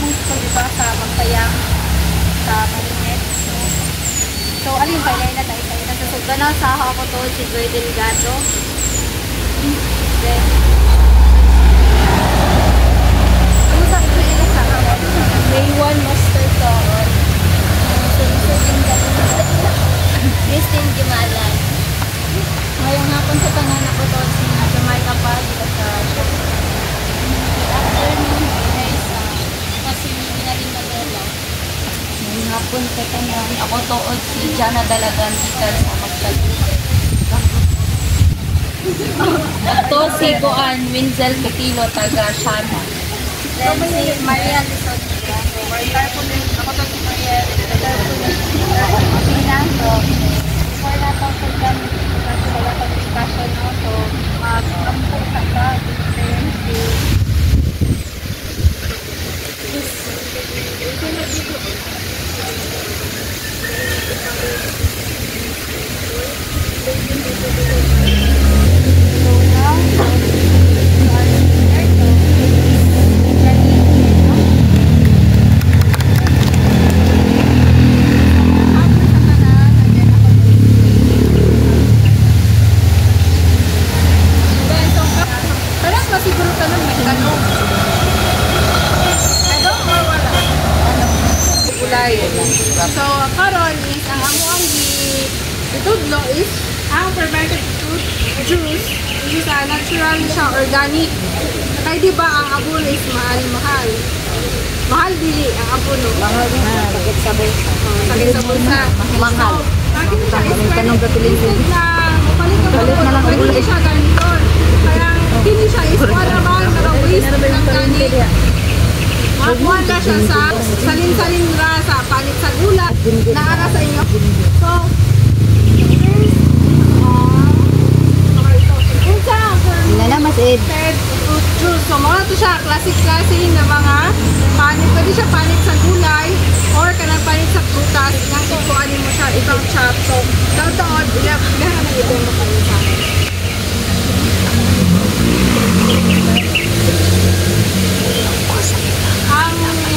gusto, di ba, sa magtayang, sa malinit. So alin pa na tayo tayo na sa gana sa ako to si Joy Delgado. Then ano sa ito nila sa ako? May one master to. Sunsugin ka Christine Gimalan. Ngayong hapon sa tanan ako to si Jamaica Paz at sa afternoon ay sa kasi minaling Madela. Ngayong hapon sa tanan ako tuod si Jana Dalagan ikan sa Magdalena. Ito si Goan Winzel Petilo taga Shana. Then si Maria Lizon. Ako to si Maria Lizon. Before na ito sa kami kasi wala pang discussion no. So mag-ampun sa ka. So, karon is ang amuang itudlo is ang fermented fruit juice is natural siya, organic. Kaya di ba ang abono is mahal? Mahal dili ang abono. Mahal din. Sakit sa bulsa. Sakit sa bulsa. Mahal. Kanong gatuloy din. Palit na lang ang gulay. Siya ganito. Kaya hindi siya is para ba waste ng ganito. Makuha na siya sa salin-salin rasa, palit sa gulat, naara sa inyo. So, fruit juice. So, mga ito siya, classic-classic na mga panit. Pwede siya panit sa gulay or kanang panit sa prutas. Nang kukuhanin mo siya, itong chop. So, taon-taon, ilahan na ito yung mapanit sa akin.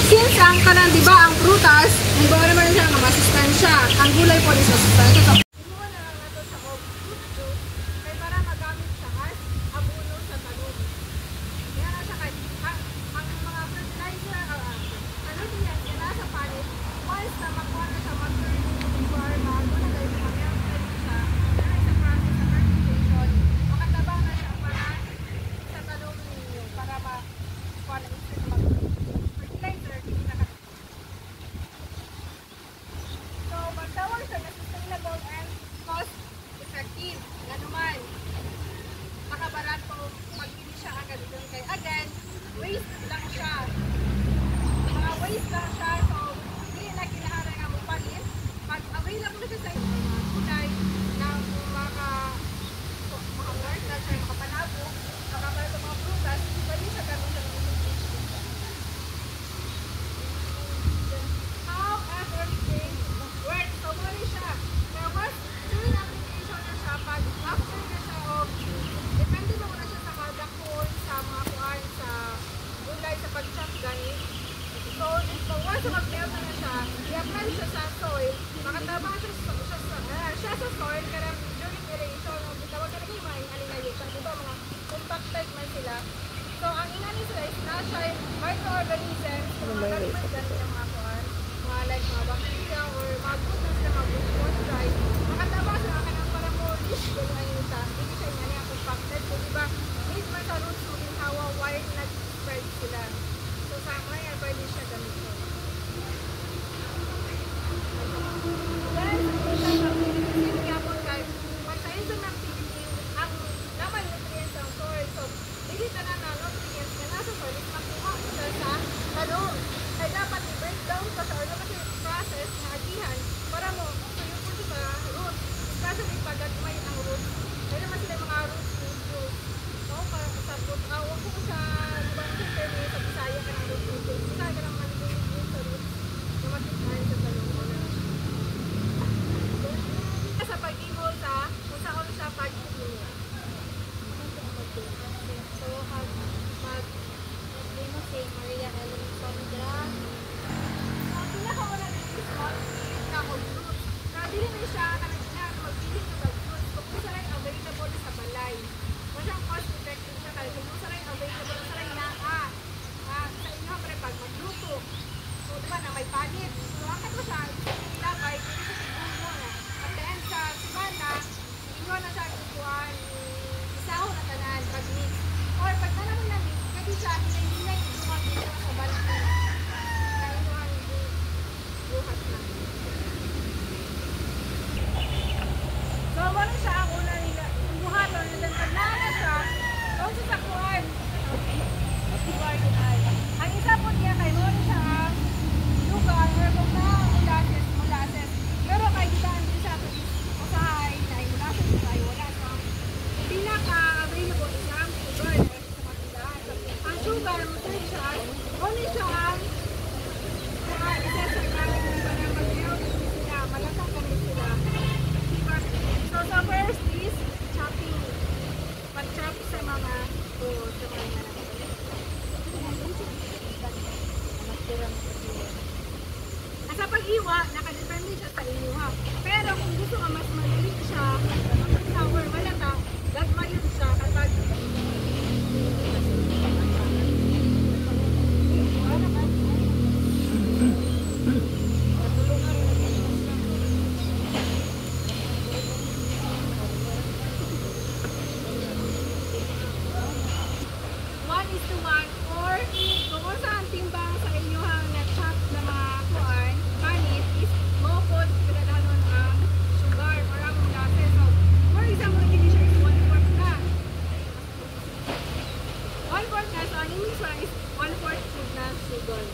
Since ang kanang di ba ang prutas, hindi ba naman siya masustansya. Ang gulay po is masustansya. So, inuha na lang natin sa fruit juice kaya para magamit siya as abono sa talon. Kaya na siya kahit ang mga fertilizer, ano din yan, yan nasa palit. Once na makuha na siya mag-turn or mag-ano na gawin siya, meron siya, meron sa process sa fertilization, makatabang na siya para sa talon ninyo, para makuha na isa na mag-turn. So, magtawag siya na sustainable and cost-effective. Ganuman. Makabarato pag hindi siya agad doon kay again, waste lang siya. Mga waste lang siya. So, hindi na kinaharan nga magpalit. Pag available siya sa kulay na maka-work na siya, makapanabo, makabarato mga prutas, pwede siya gamitin ng sa mag-melt na siya, i-apply siya sa soil, makatabang siya sa soil, kaya during aeration, bitawag ka na kayo mga alinayutan, diba mga compact type man sila. So, ang inanin sila is na siya microorganisms, mga kaliman ganito ng mga kuhan, mga like mga bacteria or mga good na sila, mga good moisturize, makatabang sila ka ng para mo rich yung ayuta, hindi siya inanin ang compacted, so diba, need man sa roots mo ginhawa, wire nag-spread sila. So, sa mga pwede siya gamitin. Dili tanan na nutrients na nasa soil makuha mo sa talong. Kaya dapat i-break man or kung saan timbang sa inyong na-chop na mga kuan, panit is mo pod pinadanon ang sugar or ang molasses. So, for example, hindi siya is 1/4 na. 1/4 na, so ang English one is 1/4 food na sugar.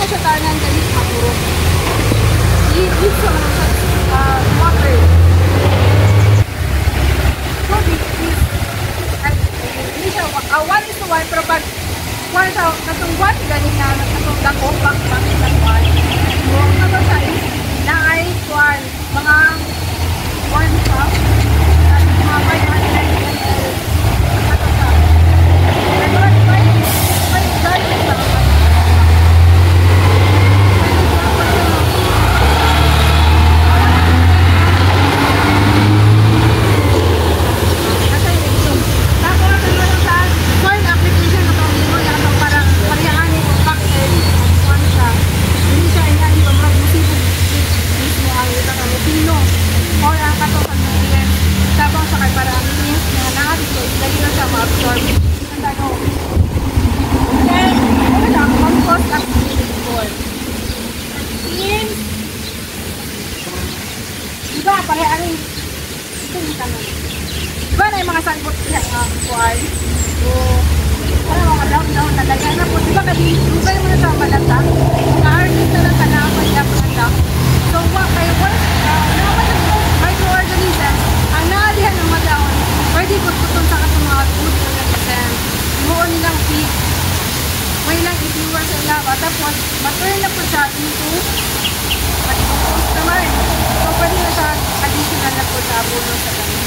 siya tanan galit mapuro. I-leave sa mga water. So, hindi siya, 1:1, pero pag 1 sa, katong 1, galing na, katong dako, back sa 1. So, kato siya is, na ay 1, mga 1 cup, at mga 500 ml. Kato siya. Pero, 5 gallons lang. Diba na yung mga sangbot siya nga kuwan? So, ano mga down-down na lagyan na po. Diba kadibay mo na sa malata? Na-harvest na lang ka na ako yung malata. So, kayo once naman ng microorganisms, ang naalihan ng madahon, pwede kututon sa katong mga food organism. Imuon nilang feed. May lang i-viewer sa ilaba. Tapos, maturn na po siya into mag-compose naman. So, pwede na siya additional na po sa abono sa ganun.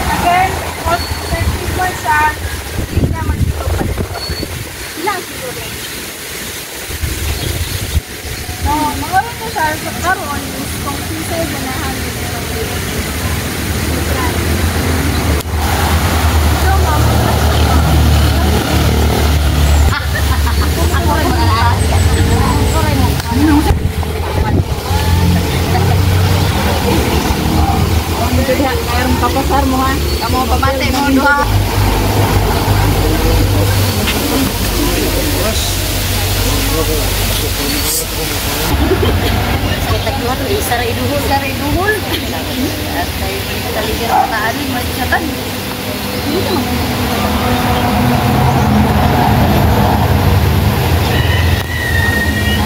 Again, post 30%, hindi naman kilo pa rin. Ilang kilo rin. So, mag-orin ko siya sa karoon is kung sisay ganahan nito ng so, ma'am, ako rin mag-alala. Ako rin mag-alala. Kayong papasar mo ha. Kamu pamate mo doha. Kita keluar isara iduhul. At ay taligir mataan masyatan.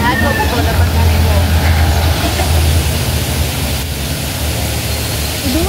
Aduh, betul dapat kali itu. Hindi